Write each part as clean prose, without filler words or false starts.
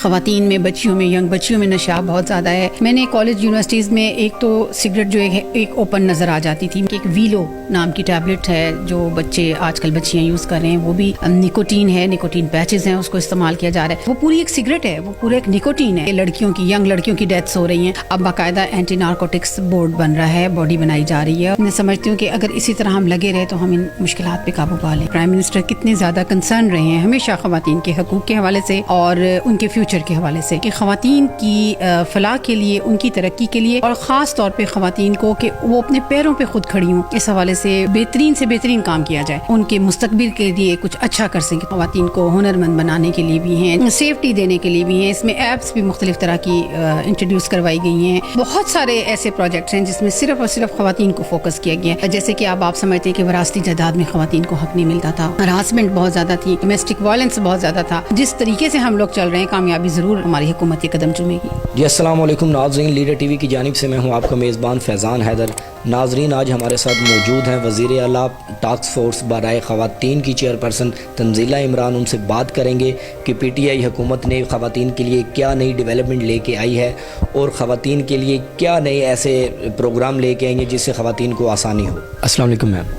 خواتین میں، بچیوں میں، ینگ بچیوں میں نشہ بہت زیادہ ہے. میں نے کالج یونیورسٹیز میں ایک تو سگریٹ جو ایک اوپن نظر آ جاتی تھی کہ ایک ویلو نام کی ٹیبلٹ ہے جو بچے آج کل بچیاں یوز کر رہے ہیں، وہ بھی نکوٹین ہے، نکوٹین پیچز ہیں، اس کو استعمال کیا جا رہا ہے. وہ پوری ایک سگریٹ ہے، وہ پورا ایک نکوٹین ہے. لڑکیوں کی، ینگ لڑکیوں کی ڈیتھس ہو رہی ہیں. اب باقاعدہ اینٹی نارکوٹکس بورڈ بن رہا ہے، باڈی بنائی جا رہی ہے. میں سمجھتی ہوں کہ اگر اسی طرح ہم لگے رہے تو ہم ان مشکلات پہ قابو پا لیں. پرائم منسٹر کتنے زیادہ کنسرن رہے ہیں ہمیشہ خواتین کے حقوق کے حوالے سے اور ان کے فیوچر کے حوالے سے، کہ خواتین کی فلاح کے لیے، ان کی ترقی کے لیے، اور خاص طور پہ خواتین کو کہ وہ اپنے پیروں پہ خود کھڑی ہوں، اس حوالے سے بہترین کام کیا جائے. ان کے مستقبل کے لیے کچھ اچھا کر سکیں. خواتین کو ہنرمند بنانے کے لیے بھی ہیں، سیفٹی دینے کے لیے بھی ہیں. اس میں ایپس بھی مختلف طرح کی انٹروڈیوس کروائی گئی ہیں. بہت سارے ایسے پروجیکٹس ہیں جس میں صرف اور صرف خواتین کو فوکس کیا گیا ہے. جیسے کہ اب آپ سمجھتے ہیں کہ وراثتی جائیداد میں خواتین کو حق نہیں ملتا تھا، ہراسمنٹ بہت زیادہ تھی، ڈومیسٹک وائلنس بہت زیادہ تھا. جس طریقے سے ہم لوگ چل رہے ہیں، کامیابی ضرور ہماری حکومت یہ قدم چومے گی. جی السلام علیکم ناظرین، لیڈر ٹی وی کی جانب سے میں ہوں آپ کا میزبان فیضان حیدر. ناظرین، آج ہمارے ساتھ موجود ہیں وزیر اعلیٰ ٹاسک فورس برائے خواتین کی چیئرپرسن تنزیلہ عمران. ان سے بات کریں گے کہ پی ٹی آئی حکومت نے خواتین کے لیے کیا نئی ڈیولپمنٹ لے کے آئی ہے اور خواتین کے لیے کیا نئے ایسے پروگرام لے کے آئیں گے جس سے خواتین کو آسانی ہو. السلام علیکم میم.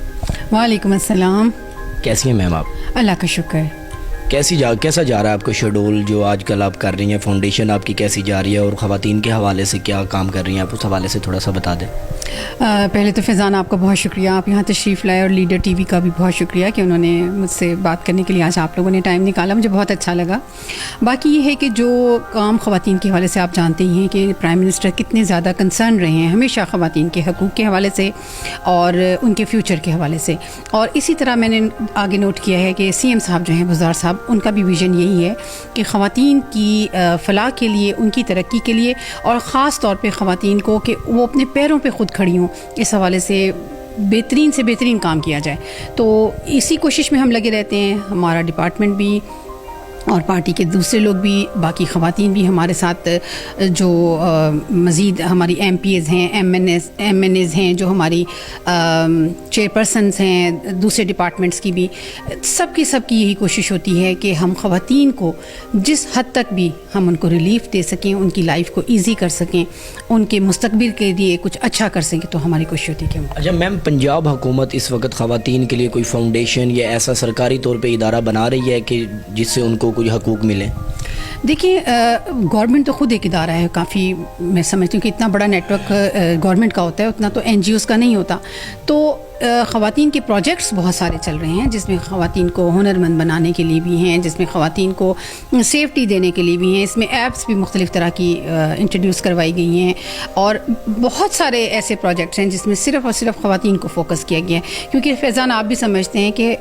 وعلیکم السلام. کیسی ہیں میم آپ؟ اللہ کا شکر. کیسا جا رہا ہے آپ کا شیڈول جو آج کل آپ کر رہی ہیں؟ فاؤنڈیشن آپ کی کیسی جا رہی ہے اور خواتین کے حوالے سے کیا کام کر رہی ہیں آپ؟ اس حوالے سے تھوڑا سا بتا دیں. پہلے تو فیضان آپ کا بہت شکریہ، آپ یہاں تشریف لائے، اور لیڈر ٹی وی کا بھی بہت شکریہ کہ انہوں نے مجھ سے بات کرنے کے لیے آج آپ لوگوں نے ٹائم نکالا. مجھے بہت اچھا لگا. باقی یہ ہے کہ جو کام خواتین کے حوالے سے آپ جانتے ہی ہیں کہ پرائم منسٹر کتنے زیادہ کنسرن رہے ہیں ہمیشہ خواتین کے حقوق کے حوالے سے اور ان کے فیوچر کے حوالے سے. اور اسی طرح میں نے آگے نوٹ کیا ہے کہ سی ایم صاحب جو ہیں وزار صاحب، ان کا بھی ویژن یہی ہے کہ خواتین کی فلاح کے لیے، ان کی ترقی کے لیے، اور خاص طور پہ خواتین کو کہ وہ اپنے پیروں پہ خود کھڑی ہوں، اس حوالے سے بہترین کام کیا جائے. تو اسی کوشش میں ہم لگے رہتے ہیں، ہمارا ڈپارٹمنٹ بھی اور پارٹی کے دوسرے لوگ بھی، باقی خواتین بھی ہمارے ساتھ، جو مزید ہماری ایم پی ایز ہیں، ایم این ایز ہیں، جو ہماری چیئرپرسنس ہیں دوسرے ڈپارٹمنٹس کی بھی، سب کی یہی کوشش ہوتی ہے کہ ہم خواتین کو جس حد تک بھی ہم ان کو ریلیف دے سکیں، ان کی لائف کو ایزی کر سکیں، ان کے مستقبل کے لیے کچھ اچھا کر سکیں، تو ہماری کوشش ہوتی ہے کہ ہم. اچھا میم، پنجاب حکومت اس وقت خواتین کے لیے کوئی فاؤنڈیشن یا ایسا سرکاری طور پہ ادارہ بنا رہی ہے کہ جس سے ان کو کچھ حقوق ملیں؟ دیکھیے، گورنمنٹ تو خود ایک ادارہ ہے کافی. میں سمجھتی ہوں کہ اتنا بڑا نیٹ ورک گورنمنٹ کا ہوتا ہے، اتنا تو این جی اوز کا نہیں ہوتا. تو خواتین کے پروجیکٹس بہت سارے چل رہے ہیں جس میں خواتین کو ہنرمند بنانے کے لیے بھی ہیں، جس میں خواتین کو سیفٹی دینے کے لیے بھی ہیں. اس میں ایپس بھی مختلف طرح کی انٹروڈیوس کروائی گئی ہیں، اور بہت سارے ایسے پروجیکٹس ہیں جس میں صرف اور صرف خواتین کو فوکس کیا گیا ہے. کیونکہ فیضان آپ بھی سمجھتے ہیں کہ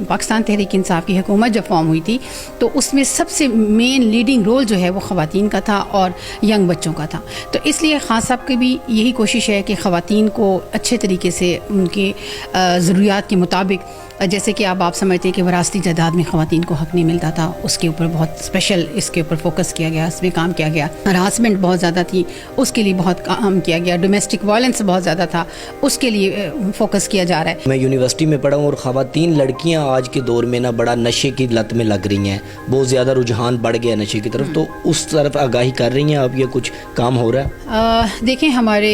پاکستان تحریک انصاف کی حکومت جب فارم ہوئی تھی تو اس میں سب سے مین لیڈنگ رول جو ہے وہ خواتین کا تھا اور ینگ بچوں کا تھا. تو اس لیے خان صاحب کی بھی یہی کوشش ہے کہ خواتین کو اچھے طریقے سے ان کے ضروریات کے مطابق، جیسے کہ اب آپ سمجھتے ہیں کہ وراثتی جائیداد میں خواتین کو حق نہیں ملتا تھا، اس کے اوپر بہت اسپیشل اس کے اوپر فوکس کیا گیا، اس میں کام کیا گیا. ہراسمنٹ بہت زیادہ تھی، اس کے لیے بہت کام کیا گیا. ڈومیسٹک وائلنس بہت زیادہ تھا، اس کے لیے فوکس کیا جا رہا ہے. میں یونیورسٹی میں پڑھا ہوں اور خواتین لڑکیاں آج کے دور میں نا بڑا نشے کی لت میں لگ رہی ہیں، بہت زیادہ رجحان بڑھ گیا نشے کی طرف. تو اس طرف آگاہی کر رہی ہیں آپ؟ یہ کچھ کام ہو رہا ہے؟ دیکھیں، ہمارے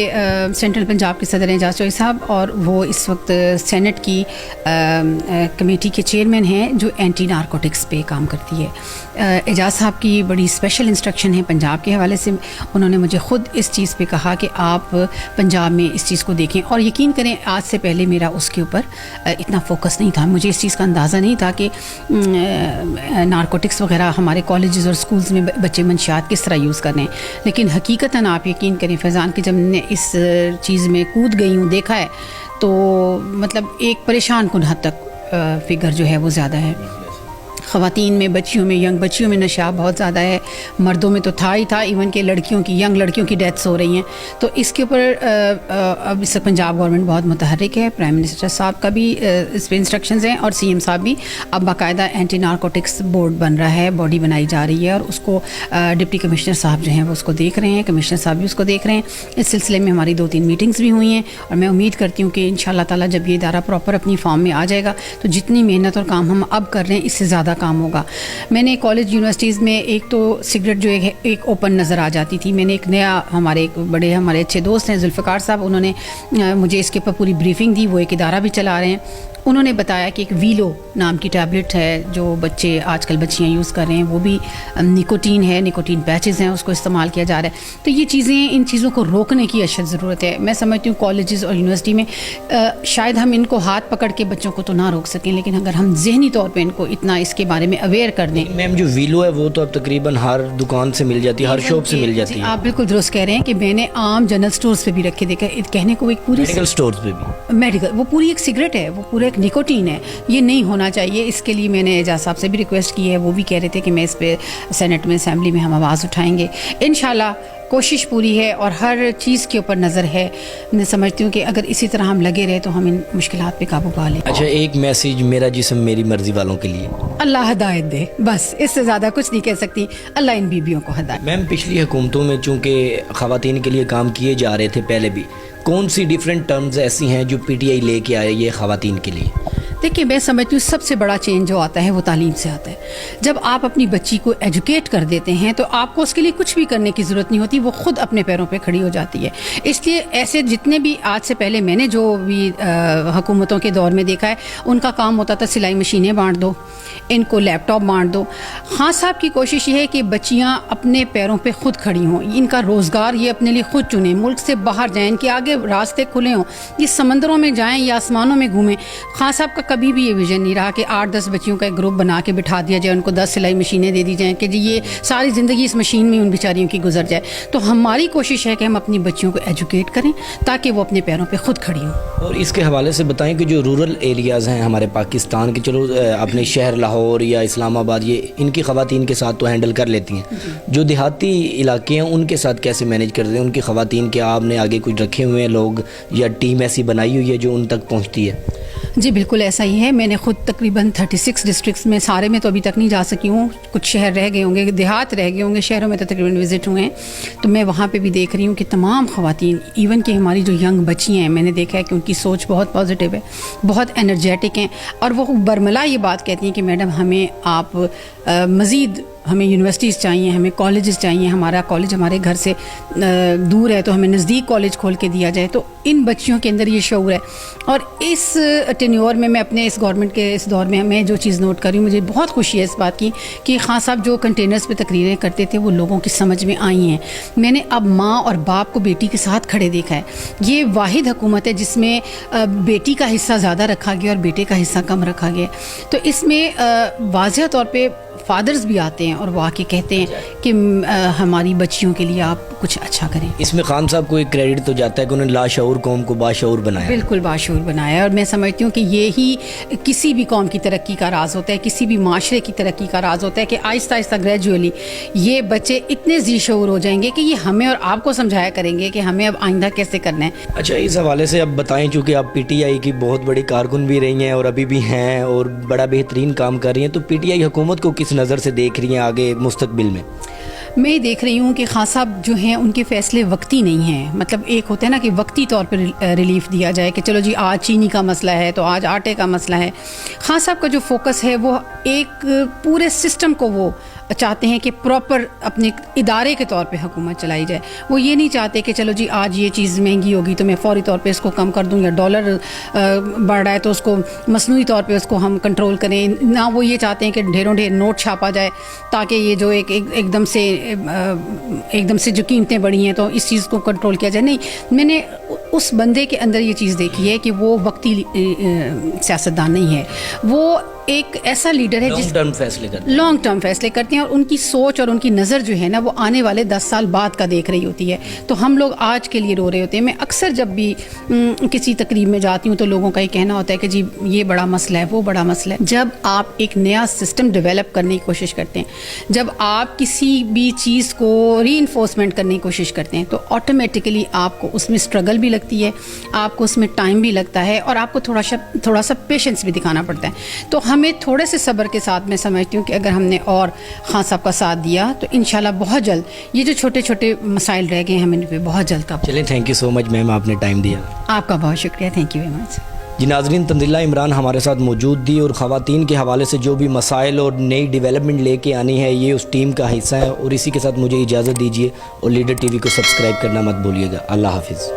سینٹرل پنجاب کے صدر اعجاز چوہدری صاحب، اور وہ اس وقت سینٹ کی کمیٹی کے چیئرمین ہیں جو اینٹی نارکوٹکس پہ کام کرتی ہے. اعجاز صاحب کی بڑی اسپیشل انسٹرکشن ہے پنجاب کے حوالے سے. انہوں نے مجھے خود اس چیز پہ کہا کہ آپ پنجاب میں اس چیز کو دیکھیں، اور یقین کریں آج سے پہلے میرا اس کے اوپر اتنا فوکس نہیں تھا. مجھے اس چیز کا اندازہ نہیں تھا کہ نارکوٹکس وغیرہ ہمارے کالجز اور اسکولز میں بچے منشیات کس طرح یوز کر رہے ہیں. لیکن حقیقتاً آپ یقین کریں فیضان کہ جب میں نے اس چیز میں کود گئی ہوں، دیکھا ہے، تو مطلب ایک پریشان کن حد تک فگر جو ہے وہ زیادہ ہے. خواتین میں، بچیوں میں، ینگ بچیوں میں نشہ بہت زیادہ ہے. مردوں میں تو تھا ہی تھا، ایون کہ لڑکیوں کی، ینگ لڑکیوں کی ڈیتھس ہو رہی ہیں. تو اس کے اوپر اب اس پنجاب گورنمنٹ بہت متحرک ہے. پرائم منسٹر صاحب کا بھی اس پہ انسٹرکشنز ہیں، اور سی ایم صاحب بھی. اب باقاعدہ اینٹی نارکوٹکس بورڈ بن رہا ہے، باڈی بنائی جا رہی ہے، اور اس کو ڈپٹی کمشنر صاحب جو ہیں وہ اس کو دیکھ رہے ہیں، کمشنر صاحب بھی اس کو دیکھ رہے ہیں. اس سلسلے میں ہماری 2-3 میٹنگز بھی ہوئی ہیں، اور میں امید کرتی ہوں کہ انشاءاللہ تعالیٰ جب یہ ادارہ پراپر اپنی فارم میں آ جائے گا تو جتنی محنت اور کام ہم اب کر رہے ہیں اس سے زیادہ کام काम होगा। मैंने कॉलेज यूनिवर्सिटीज़ में एक तो सिगरेट जो एक ओपन नज़र आ जाती थी, मैंने एक नया हमारे अच्छे दोस्त हैं जुल्फ़िकार साहब, उन्होंने मुझे इसके ऊपर पूरी ब्रीफिंग दी। वो एक इदारा भी चला रहे हैं। उन्होंने बताया कि एक वीलो नाम की टैबलेट है जो बच्चे आजकल बच्चियाँ यूज़ कर रहे हैं, वो भी निकोटीन है, निकोटीन पैचेस हैं, उसको इस्तेमाल किया जा रहा है। तो ये चीज़ें, इन चीज़ों को रोकने की अशद ज़रूरत है। मैं समझती हूँ कॉलेजेस और यूनिवर्सिटी में शायद हम इनको हाथ पकड़ के बच्चों को तो ना रोक सकें, लेकिन अगर हम ज़हनी तौर पर इनको इतना इसके बारे में अवेयर कर दें। मैम जो वीलो है वो तो अब तकरीबन हर दुकान से मिल जाती है, हर शॉप से मिल जाती है। आप बिल्कुल दुरुस्त कह रहे हैं कि मैंने आम जनरल स्टोर्स पे भी रखे देखा, कहने को एक पूरी मेडिकल स्टोर्स पे भी मेडिकल, वो पूरी एक सिगरेट है, वो पूरा एक निकोटीन है, ये नहीं होना चाहिए। इसके लिए मैंने एजाज साहब से भी रिक्वेस्ट की है, वो भी कह रहे थे कि मैं इस पे सेनेट में, असेंबली में हम आवाज़ उठाएंगे। इंशाल्लाह कोशिश पूरी है और हर चीज़ के ऊपर नज़र है। मैं समझती हूँ कि अगर इसी तरह हम लगे रहे तो हम इन मुश्किलात पे काबू पा लें। अच्छा, एक मैसेज मेरा जिस्म मेरी मर्जी वालों के लिए, अल्लाह हदायत दे, बस इससे ज़्यादा कुछ नहीं कह सकती। अल्लाह इन बीबियों को हदायत। मैम पिछली हुकूमतों में चूँकि ख़वातीन के लिए काम किए जा रहे थे पहले भी, कौन सी डिफरेंट टर्म्स ऐसी हैं जो PTI लेके आए ये ख़वातीन के लिए? देखिए, मैं समझती हूँ सबसे बड़ा चेंज जो आता है वो तालीम से आता है। जब आप अपनी बच्ची को एजुकेट कर देते हैं तो आपको उसके लिए कुछ भी करने की ज़रूरत नहीं होती, वो खुद अपने पैरों पे खड़ी हो जाती है। इसलिए ऐसे जितने भी आज से पहले मैंने जो भी हुकूमतों के दौर में देखा है, उनका काम होता था सिलाई मशीनें बांट दो, इनको लैपटॉप बांट दो। हाँ साहब की कोशिश ये है कि बच्चियाँ अपने पैरों पे खुद खड़ी हों, इनका रोज़गार ये अपने लिए खुद चुनें, मुल्क से बाहर जाएं, इनके आगे रास्ते खुले हों, ये समंदरों में जाएं या आसमानों में घूमें। खान साहब का कभी भी ये विजन नहीं रहा कि 8-10 बच्चियों का एक ग्रुप बना के बिठा दिया जाए, उनको 10 सिलाई मशीनें दे दी जाएँ कि जी ये सारी ज़िंदगी इस मशीन में उन बेचारियों की गुजर जाए। तो हमारी कोशिश है कि हम अपनी बच्चियों को एजुकेट करें ताकि वो अपने पैरों पे खुद खड़ी हों। और इसके हवाले से बताएं कि जो रूरल एरियाज़ हैं हमारे पाकिस्तान के, चलो अपने शहर लाहौर या इस्लामाबाद, ये इनकी ख़वातीन के साथ तो हैंडल कर लेती हैं, जो देहाती इलाके हैं उनके साथ कैसे मैनेज करते हैं? उनकी ख़वातीन के आपने आगे कुछ रखे हुए हैं लोग या टीम ऐसी बनाई हुई है जो उन तक पहुँचती है? जी बिल्कुल ऐसा ही है। मैंने ख़ुद तकरीबन 36 डिस्ट्रिक्ट्स में, सारे में तो अभी तक नहीं जा सकी हूँ, कुछ शहर रह गए होंगे, देहात रह गए होंगे, शहरों में तो तकरीबन विज़िट हुए हैं। तो मैं वहाँ पे भी देख रही हूँ कि तमाम ख़वातीन, इवन कि हमारी जो यंग बच्चियाँ हैं, मैंने देखा है कि उनकी सोच बहुत पॉजिटिव है, बहुत एनर्जेटिक हैं और वो बरमला ये बात कहती हैं कि मैडम हमें आप मज़ीद, हमें यूनिवर्सिटीज़ चाहिए, हमें कॉलेजेस चाहिए, हमारा कॉलेज हमारे घर से दूर है तो हमें नज़दीक कॉलेज खोल के दिया जाए। तो इन बच्चियों के अंदर ये शऊर है। और इस टेन्योर में मैं अपने इस गवर्नमेंट के इस दौर में मैं जो चीज़ नोट कर रही हूँ, मुझे बहुत खुशी है इस बात की कि खान साहब जो कंटेनर्स पे तकरीरें करते थे वो लोगों की समझ में आई हैं। मैंने अब माँ और बाप को बेटी के साथ खड़े देखा है। ये वाहिद हुकूमत है जिसमें बेटी का हिस्सा ज़्यादा रखा गया और बेटे का हिस्सा कम रखा गया। तो इसमें वाज़ेह तौर पर फादर्स भी आते हैं और वो आके कहते हैं कि हमारी बच्चियों के लिए आप कुछ अच्छा करें। इसमें खान साहब को एक क्रेडिट तो जाता है कि उन्होंने लाशऊर कौम को बाशऊर बनाया। बिल्कुल बाशऊर बनाया। और मैं समझती हूँ कि ये ही किसी भी कौम की तरक्की का राज होता है, किसी भी माशरे की तरक्की का राज होता है कि आहिस्ता आहिस्ता ग्रेजुअली ये बच्चे इतने जी शऊर हो जाएंगे कि ये हमें और आपको समझाया करेंगे कि हमें अब आइंदा कैसे करना है। अच्छा, इस हवाले से अब बताएं, चूँकि आप PTI की बहुत बड़ी कारकुन भी रही हैं और अभी भी हैं और बड़ा बेहतरीन काम कर रही हैं, तो PTI हुकूमत को किस नज़र से देख रही हैं आगे मुस्तकबिल में? मैं देख रही हूँ कि खान साहब जो हैं उनके फ़ैसले वक्ती नहीं हैं। मतलब एक होता है ना कि वक्ती तौर पर रिलीफ दिया जाए कि चलो जी आज चीनी का मसला है तो आज आटे का मसला है। खान साहब का जो फोकस है वो एक पूरे सिस्टम को वो चाहते हैं कि प्रॉपर अपने इदारे के तौर पे हुकूमत चलाई जाए। वो ये नहीं चाहते कि चलो जी आज ये चीज़ महंगी होगी तो मैं फ़ौरी तौर पे इसको कम कर दूँ, या डॉलर बढ़ रहा है तो उसको मसनूई तौर पे उसको हम कंट्रोल करें। ना वो ये चाहते हैं कि ढेरों ढेर नोट छापा जाए ताकि ये जो एकदम से जो कीमतें बढ़ी हैं तो इस चीज़ को कंट्रोल किया जाए। नहीं, मैंने उस बंदे के अंदर ये चीज़ देखी है कि वो वक्ती सियासतदान नहीं है, वो एक ऐसा लीडर है जिस लॉन्ग टर्म फैसले करते हैं और उनकी सोच और उनकी नज़र जो है ना वो आने वाले 10 साल बाद का देख रही होती है। तो हम लोग आज के लिए रो रहे होते हैं। मैं अक्सर जब भी किसी तकरीब में जाती हूँ तो लोगों का ये कहना होता है कि जी ये बड़ा मसला है, वो बड़ा मसला है। जब आप एक नया सिस्टम डेवलप करने की कोशिश करते हैं, जब आप किसी भी चीज़ को रीइंफोर्समेंट करने की कोशिश करते हैं तो ऑटोमेटिकली आपको उसमें स्ट्रगल भी लगती है, आपको उसमें टाइम भी लगता है और आपको थोड़ा सा पेशेंस भी दिखाना पड़ता है। तो हमें थोड़े से सब्र के साथ मैं समझती हूँ कि अगर हमने और खान साहब का साथ दिया तो इंशाल्लाह बहुत जल्द ये जो छोटे छोटे मसाइल रह गए हैं हम इन पे बहुत जल्द काबू। चलिए, thank you so much ma'am, आपने टाइम दिया। आपका बहुत शुक्रिया, थैंक यू वेरी मच। جی ناظرین، تنزیلہ عمران ہمارے ساتھ موجود تھی اور خواتین کے حوالے سے جو بھی مسائل اور نئی ڈیولپمنٹ لے کے آنی ہے یہ اس ٹیم کا حصہ ہے، اور اسی کے ساتھ مجھے اجازت دیجیے اور لیڈر ٹی وی کو سبسکرائب کرنا مت بھولیے گا۔ اللہ حافظ۔